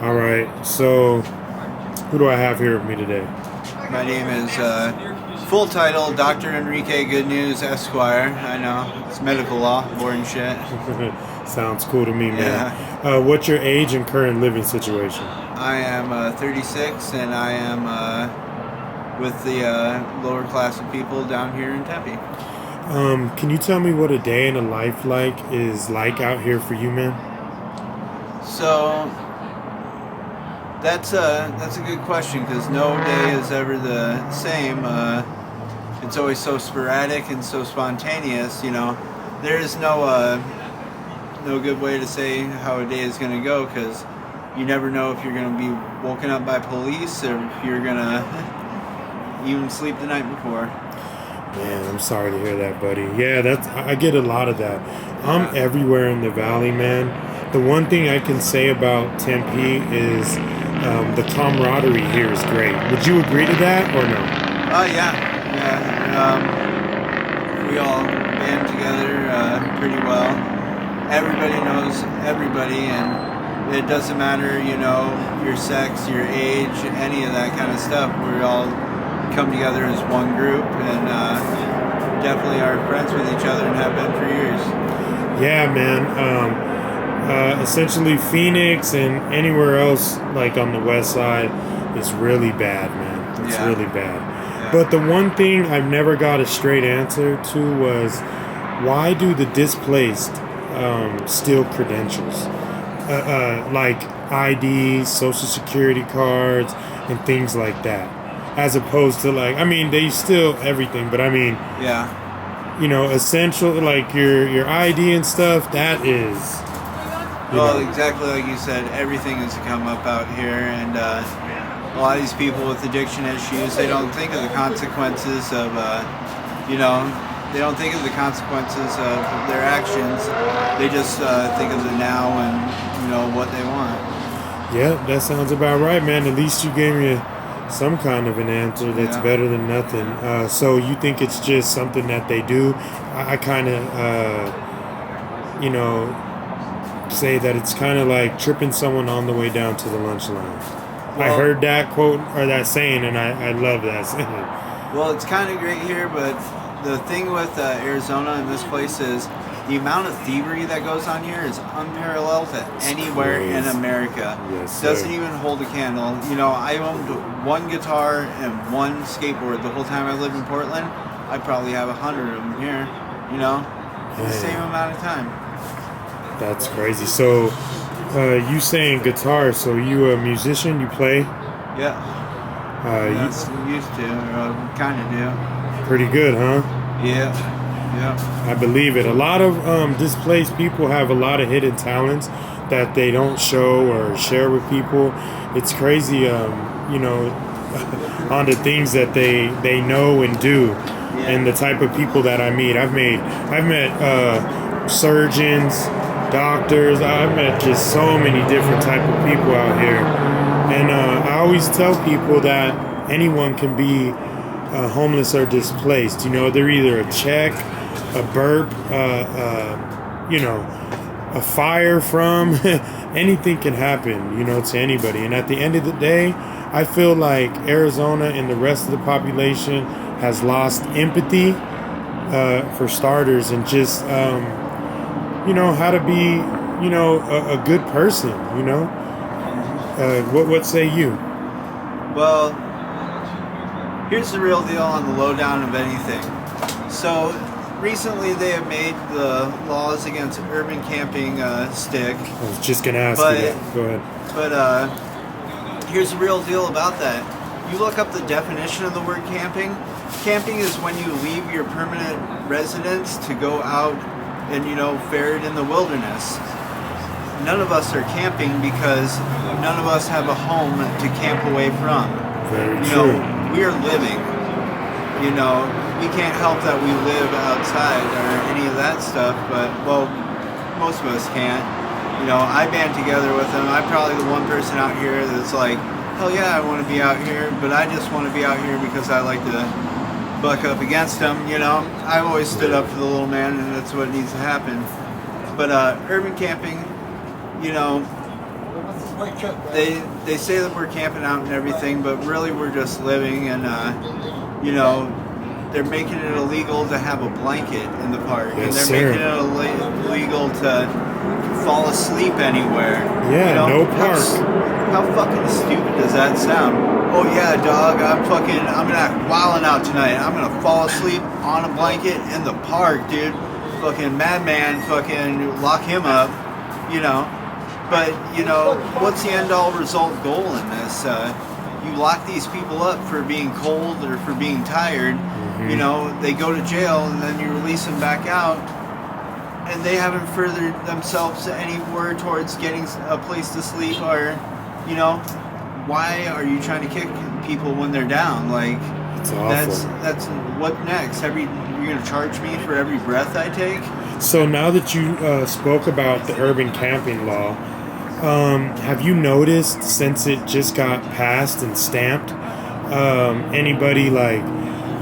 All right. So, who do I have here with me today? My name is full title Dr. Enrique Good News Esquire. I know it's medical law, boring shit. Sounds cool to me, man. Yeah, What's your age and current living situation? I am 36 and I am with the lower class of people down here in Tempe. Can you tell me what a day in a life is like out here for you, man? So that's a good question because no day is ever the same. It's always so sporadic and so spontaneous. There is no good way to say how a day is going to go because you never know if you're going to be woken up by police or if you're going to even sleep the night before. Man, I'm sorry to hear that, buddy. Yeah, I get a lot of that. I'm everywhere in the valley, man. The one thing I can say about Tempe is the camaraderie here is great. Would you agree to that or no? Oh yeah. We all band together pretty well. Everybody knows everybody, and it doesn't matter, your sex, your age, any of that kind of stuff. We all come together as one group, and definitely are friends with each other and have been for years. Yeah, man. Essentially, Phoenix and anywhere else, like on the west side, is really bad, man. It's Yeah. really bad. Yeah. But the one thing I've never got a straight answer to was why do the displaced steal credentials? Like IDs, social security cards, and things like that. As opposed to they steal everything, but Yeah. essential like your ID and stuff. That is, Well, exactly like you said, everything has come up out here, and a lot of these people with addiction issues, they don't think of the consequences of, they don't think of the consequences of their actions. They just think of the now and, what they want. yeah, that sounds about right, man. At least you gave me some kind of an answer that's Yeah. better than nothing. So you think it's just something that they do? I kind of, say that it's kind of like tripping someone on the way down to the lunch line. I Well, heard that quote or that saying, and I love that saying. well, it's kind of great here, but the thing with Arizona and this place is the amount of thievery that goes on here is unparalleled to anywhere in crazy. America. Yes, Doesn't sir. even hold a candle. I owned one guitar and one skateboard the whole time I lived in Portland. I probably have 100 of them here. The same Man, amount of time. that's crazy. So, you saying guitar? So you a musician? You play? Yeah, yes, used to, or kind of do. Pretty good, huh? Yeah, yeah, I believe it. A lot of displaced people have a lot of hidden talents that they don't show or share with people. It's crazy, on the things that they know and do, and the type of people that I meet. I've met surgeons, doctors. I've met just so many different type of people out here, and I always tell people that anyone can be homeless or displaced. They're either a check, a burp, a fire from anything can happen, to anybody. And at the end of the day, I feel like Arizona and the rest of the population has lost empathy, for starters, and just, how to be, a good person, what say you? Well, here's the real deal on the lowdown of anything. So, recently they have made the laws against urban camping stick, I was just gonna ask but you that. Go ahead. but here's the real deal about that. You look up the definition of the word camping. Camping is when you leave your permanent residence to go out and ferret in the wilderness. None of us are camping because none of us have a home to camp away from. Very You true. know, we are living. We can't help that we live outside or any of that stuff, but, well, most of us can't. I band together with them. I'm probably the one person out here that's like, hell yeah, I want to be out here, but I just want to be out here because I like to buck up against them. I've always stood up for the little man, and that's what needs to happen. But urban camping, they say that we're camping out and everything, but really we're just living, and you know, they're making it illegal to have a blanket in the park, yes, and they're sir. making it illegal to fall asleep anywhere. Yeah, you know, no park. How fucking stupid does that sound? Oh yeah, dog, I'm gonna act wildin' out tonight. I'm gonna fall asleep on a blanket in the park, dude. Fucking madman, fucking lock him up, you know. But, you know, what's the end-all result goal in this? You lock these people up for being cold or for being tired. Mm-hmm. You know, they go to jail and then you release them back out. And they haven't furthered themselves anywhere towards getting a place to sleep, or, you know, why are you trying to kick people when they're down? Like, it's awful. That's what next? You're going to charge me for every breath I take? So now that you spoke about the urban camping law, have you noticed, since it just got passed and stamped, anybody like,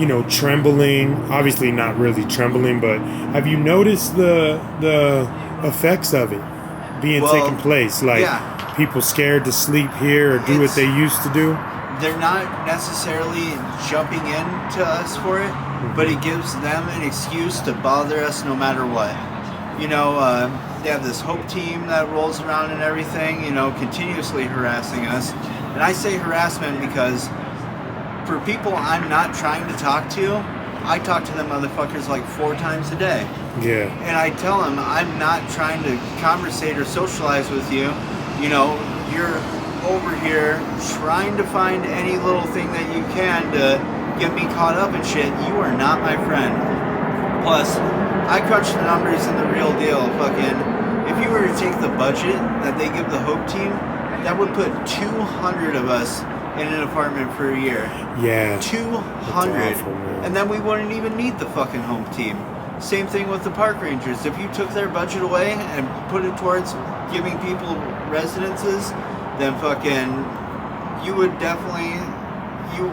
you know, trembling? Obviously not really trembling, but have you noticed the effects of it being taking place? Like, yeah, people scared to sleep here or do what they used to do? They're not necessarily jumping into us for it, but it gives them an excuse to bother us no matter what. You know, they have this hope team that rolls around and everything, you know, continuously harassing us. And I say harassment because for people I'm not trying to talk to, I talk to them motherfuckers like 4 times a day. Yeah. And I tell them I'm not trying to conversate or socialize with you. You know, you're over here trying to find any little thing that you can to get me caught up in shit. You are not my friend. Plus, I crunch the numbers and the real deal. Fucking, if you were to take the budget that they give the Hope team, that would put 200 of us in an apartment for a year. Yeah. 200. Awful, and then we wouldn't even need the fucking Home team. Same thing with the park rangers. If you took their budget away and put it towards giving people residences, then fucking, you would definitely,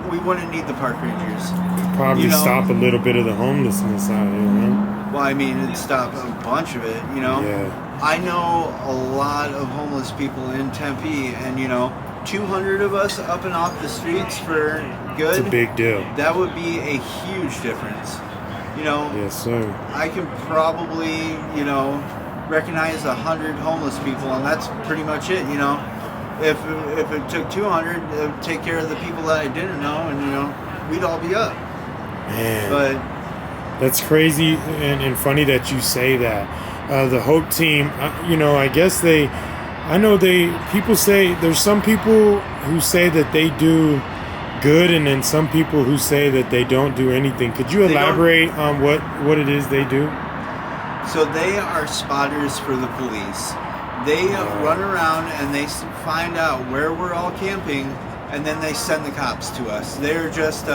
we wouldn't need the park rangers. Probably, you know, stop a little bit of the homelessness out here, right? Well, I mean, it'd stop a bunch of it, you know? Yeah. I know a lot of homeless people in Tempe, and, you know, 200 of us up and off the streets for good. It's a big deal. That would be a huge difference. You know? Yes, sir. I can probably, you know, recognize 100 homeless people, and that's pretty much it, you know? If it took 200 to take care of the people that I didn't know, and, you know, we'd all be up. Man. But that's crazy and funny that you say that. The Hope team, you know, I guess people say, there's some people who say that they do good, and then some people who say that they don't do anything. Could you elaborate on what it is they do? So they are spotters for the police. They run around and they find out where we're all camping, and then they send the cops to us. They're just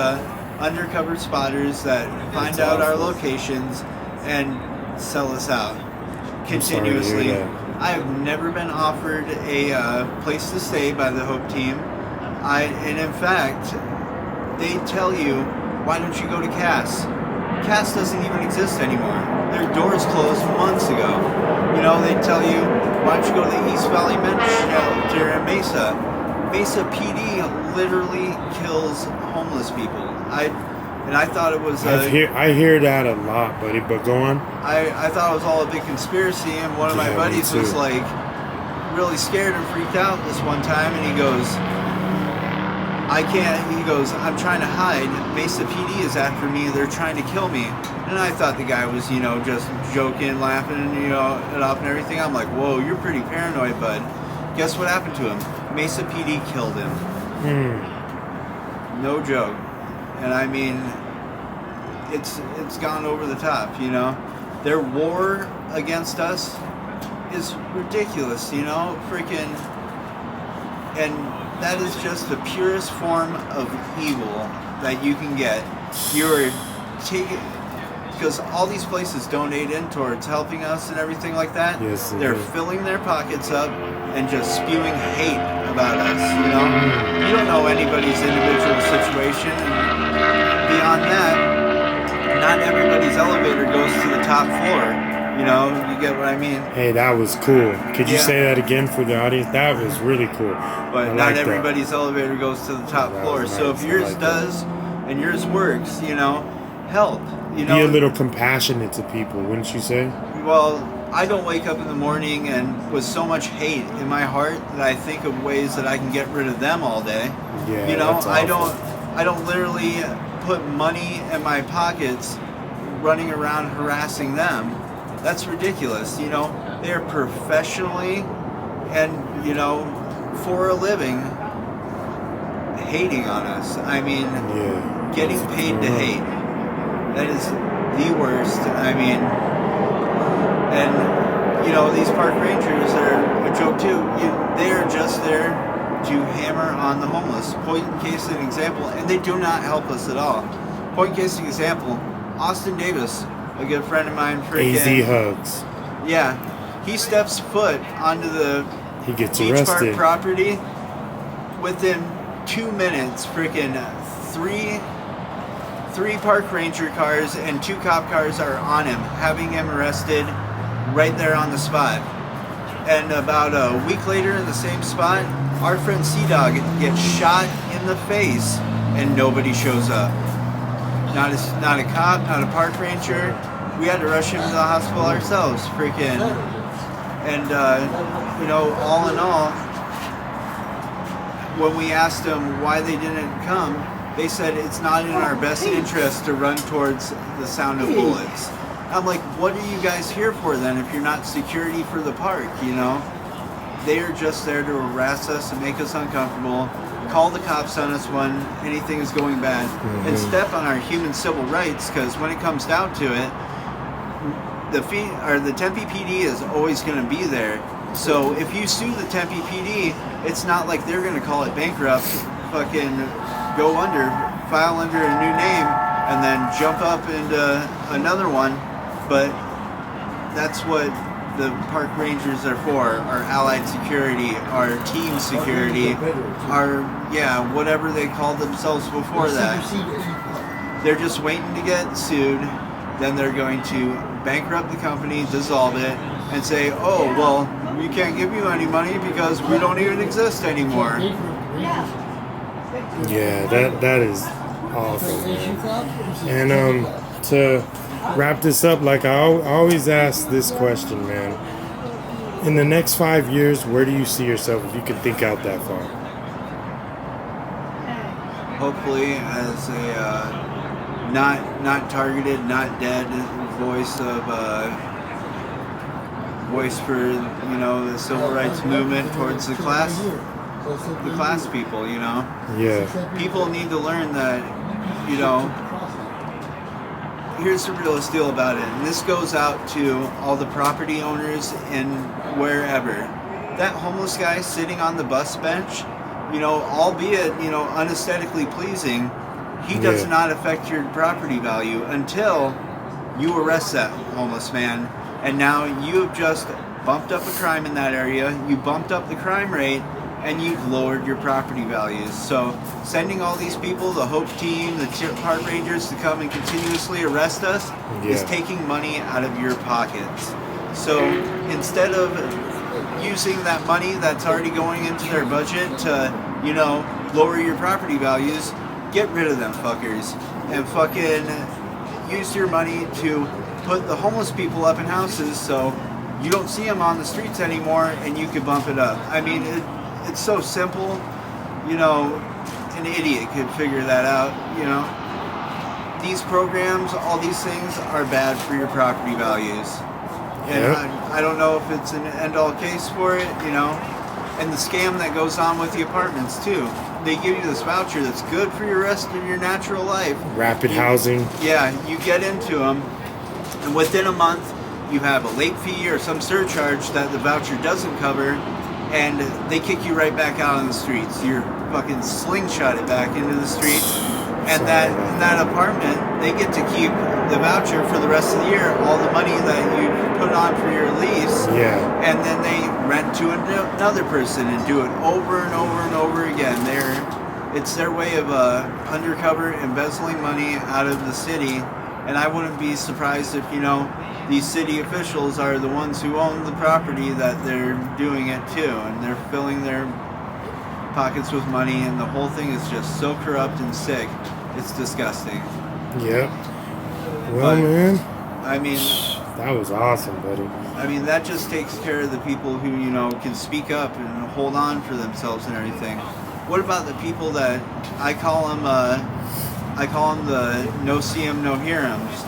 undercover spotters that find out our locations and sell us out continuously. I have never been offered a place to stay by the Hope team. And in fact, they tell you, why don't you go to Cass? Cass doesn't even exist anymore. Their doors closed months ago. You know, they tell you, why don't you go to the East Valley Men's Shelter in Mesa? Mesa PD literally kills homeless people. I thought it was I hear that a lot, buddy, but go on. I thought it was all a big conspiracy, and one of my buddies was like really scared and freaked out this one time, and he goes, I'm trying to hide. Mesa PD is after me. They're trying to kill me. And I thought the guy was, you know, just joking, laughing, you know, it off and everything. I'm like, whoa, you're pretty paranoid, bud. Guess what happened to him? Mesa PD killed him. No joke. And I mean, it's gone over the top, you know. Their war against us is ridiculous, you know, freaking. And that is just the purest form of evil that you can get. You're taking, because all these places donate in towards helping us and everything like that. Yes, they're filling their pockets up and just spewing hate about us, you know? You don't know anybody's individual situation. And beyond that, not everybody's elevator goes to the top floor. You know, you get what I mean? Hey, that was cool. Could you Yeah. say that again for the audience? That was really cool. But I not like everybody's elevator goes to the top That floor. was So nice. if I yours like that. does and yours works, you know, help. You Be a know, little compassionate to people, wouldn't you say? well, I don't wake up in the morning and with so much hate in my heart that I think of ways that I can get rid of them all day. Yeah, You know, that's I awful. don't literally put money in my pockets running around harassing them. That's ridiculous. You know, they're professionally and, you know, for a living hating on us. I mean, Yeah. getting paid to hate. That is the worst. I mean, and you know, these park rangers are a joke too. They are just there to hammer on the homeless. Point case an example, and they do not help us at all. Point case an example, Austin Davis, a good friend of mine, AZ hugs. yeah, he steps foot onto the He gets beach park arrested. property. Within 2 minutes, freaking three park ranger cars and 2 cop cars are on him, having him arrested right there on the spot. And about a week later in the same spot, our friend Sea-Dog gets shot in the face and nobody shows up. Not a cop, not a park ranger. We had to rush him to the hospital ourselves, freaking. And, you know, all in all, when we asked them why they didn't come, they said it's not in our best interest to run towards the sound of bullets. I'm like, what are you guys here for then if you're not security for the park, you know? They are just there to harass us and make us uncomfortable, call the cops on us when anything is going bad, and step on our human civil rights, because when it comes down to it, the Tempe PD is always going to be there. So if you sue the Tempe PD, it's not like they're going to call it bankrupt, fucking go under, file under a new name, and then jump up into another one. But that's what the park rangers are for, our allied security, our team security, our, whatever they called themselves before that. They're just waiting to get sued. Then they're going to bankrupt the company, dissolve it, and say, oh, well, we can't give you any money because we don't even exist anymore. Yeah, that is awful, man. And to wrap this up, like I always ask this question, man. In the next 5 years, where do you see yourself if you could think out that far? Hopefully, as a not targeted, not dead voice for, you know, the civil rights movement towards the class people, you know. Yeah. People need to learn that, you know, here's the realest deal about it, and this goes out to all the property owners in wherever. That homeless guy sitting on the bus bench, you know, albeit, you know, unesthetically pleasing, he does not affect your property value until you arrest that homeless man. And now you have just bumped up a crime in that area, you bumped up the crime rate, and you've lowered your property values. So sending all these people, the Hope team, the park rangers, to come and continuously arrest us is taking money out of your pockets. So instead of using that money that's already going into their budget to, you know, lower your property values, get rid of them fuckers and fucking use your money to put the homeless people up in houses so you don't see them on the streets anymore and you can bump it up. I mean, it's so simple, you know, an idiot could figure that out, you know. These programs, all these things are bad for your property values. And I don't know if it's an end-all case for it, you know. And the scam that goes on with the apartments, too. They give you this voucher that's good for your rest of your natural life. Rapid housing. Yeah, you get into them, and within a month, you have a late fee or some surcharge that the voucher doesn't cover, and they kick you right back out on the streets. You're fucking slingshotted back into the street. And that apartment, they get to keep the voucher for the rest of the year, all the money that you put on for your lease. Yeah. And then they rent to another person and do it over and over and over again. It's their way of undercover embezzling money out of the city. And I wouldn't be surprised if, you know, these city officials are the ones who own the property that they're doing it to, and they're filling their pockets with money, and the whole thing is just so corrupt and sick. It's disgusting. Yep. Well, man, I mean, that was awesome, buddy. I mean, that just takes care of the people who, can speak up and hold on for themselves and everything. What about the people that I call them the no see 'em, no hear 'ems?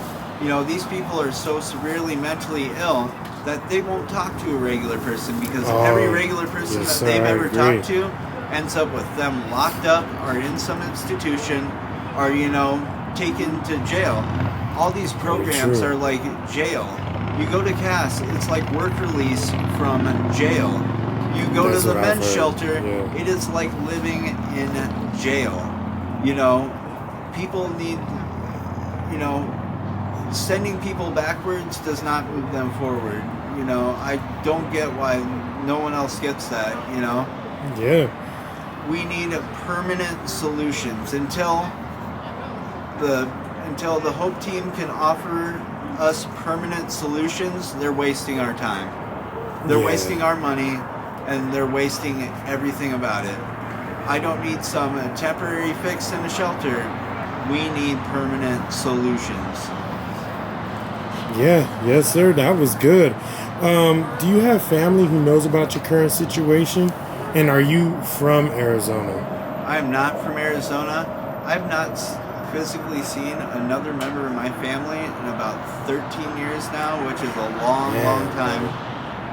These people are so severely mentally ill that they won't talk to a regular person, because every regular person that they've ever talked to ends up with them locked up or in some institution or, taken to jail. All these programs are like jail. You go to CAS, it's like work release from jail. You go to the men's shelter, it is like living in jail. People need, sending people backwards does not move them forward. I don't get why no one else gets that, Yeah. We need permanent solutions. Until the Hope team can offer us permanent solutions, they're wasting our time. They're wasting our money, and they're wasting everything about it. I don't need some temporary fix in a shelter. We need permanent solutions. Yeah, yes, sir. That was good. Do you have family who knows about your current situation? And are you from Arizona? I'm not from Arizona. I've not physically seen another member of my family in about 13 years now, which is a long time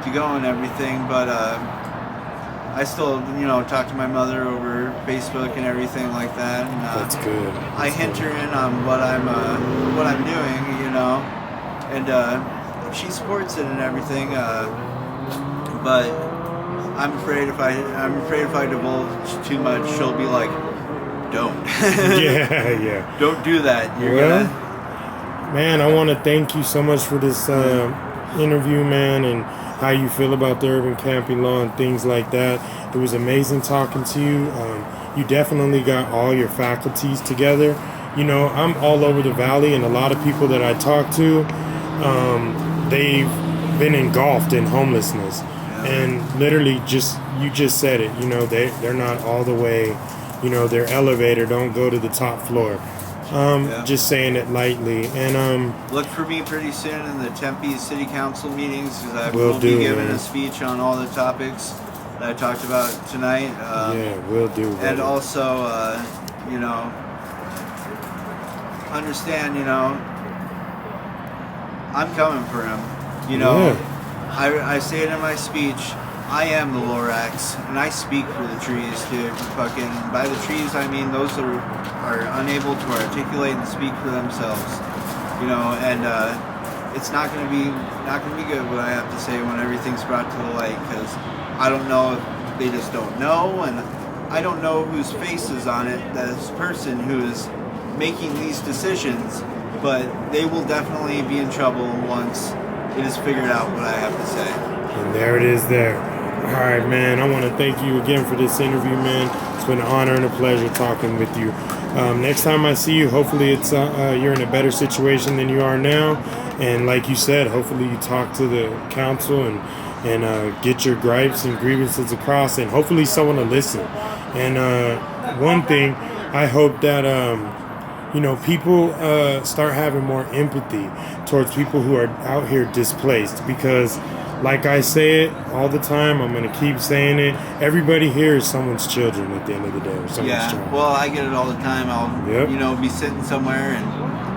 to go and everything. But I still, talk to my mother over Facebook and everything like that. And, that's good. I hint her in on what I'm doing, and she supports it and everything. But I'm afraid if I divulge too much, she'll be like, "Don't." Yeah. Don't do that. Man, I want to thank you so much for this interview, man, and how you feel about the urban camping law and things like that. It was amazing talking to you. You definitely got all your faculties together. I'm all over the valley, and a lot of people that I talk to, they've been engulfed in homelessness. And literally, you just said it, they're not all the way, their elevator don't go to the top floor. Just saying it lightly. And look for me pretty soon in the Tempe City Council meetings, because I will be giving a speech on all the topics that I talked about tonight. Will do. And also, understand, I'm coming for him. I say it in my speech. I am the Lorax, and I speak for the trees too. By the trees, I mean those that are unable to articulate and speak for themselves. And it's not going to be good what I have to say when everything's brought to the light, because I don't know if they just don't know, and I don't know whose face is on it. This person who is making these decisions, but they will definitely be in trouble once it is figured out what I have to say. And there it is there. All right, man. I want to thank you again for this interview, man. It's been an honor and a pleasure talking with you. Next time I see you, hopefully it's you're in a better situation than you are now. And like you said, hopefully you talk to the council and get your gripes and grievances across, and hopefully someone will listen. And one thing, I hope that people start having more empathy towards people who are out here displaced, because like I say it all the time, I'm going to keep saying it, everybody here is someone's children at the end of the day, or someone's child. Well, I get it all the time. I'll be sitting somewhere in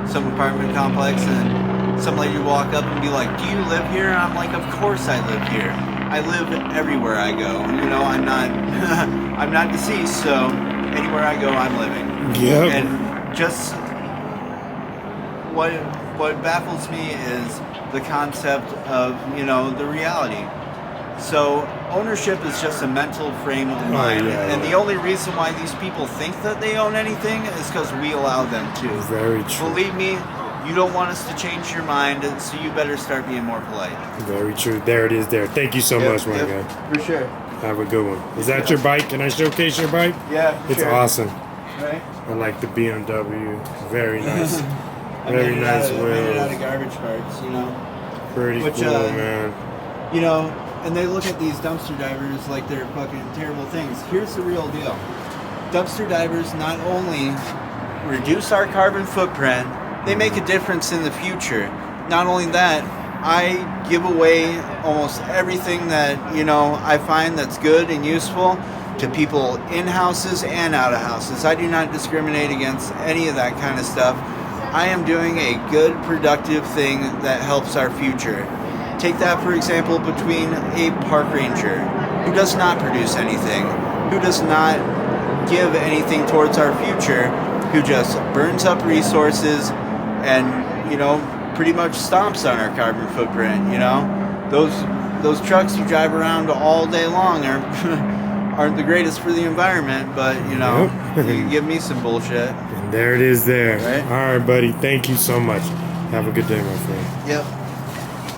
some apartment complex, and some lady walk up and be like, "Do you live here?" And I'm like, "Of course I live here. I live everywhere I go. I'm not I'm not deceased, so anywhere I go, I'm living." Yep. And just what baffles me is the concept of, the reality. So ownership is just a mental frame of mind. And the only reason why these people think that they own anything is because we allow them to. Very true. Believe me, you don't want us to change your mind, so you better start being more polite. Very true. There it is there. Thank you so much, my guy. For sure. Have a good one. Is that your bike? Can I showcase your bike? Yeah, It's awesome. Right? I like the BMW. Very nice. Very nice wheels. Made it out wheels. of garbage parts, Pretty Which, cool, man. You know, and they look at these dumpster divers like they're fucking terrible things. Here's the real deal. Dumpster divers not only reduce our carbon footprint, they make a difference in the future. Not only that, I give away almost everything that, you know, I find that's good and useful to people in houses and out of houses. I do not discriminate against any of that kind of stuff. I am doing a good, productive thing that helps our future. Take that, for example, between a park ranger who does not produce anything, who does not give anything towards our future, who just burns up resources and, you know, pretty much stomps on our carbon footprint, you know? Those trucks you drive around all day long aren't the greatest for the environment, but, you know, you can give me some bullshit. And there it is there. Right? All right, buddy. Thank you so much. Have a good day, my friend. Yep.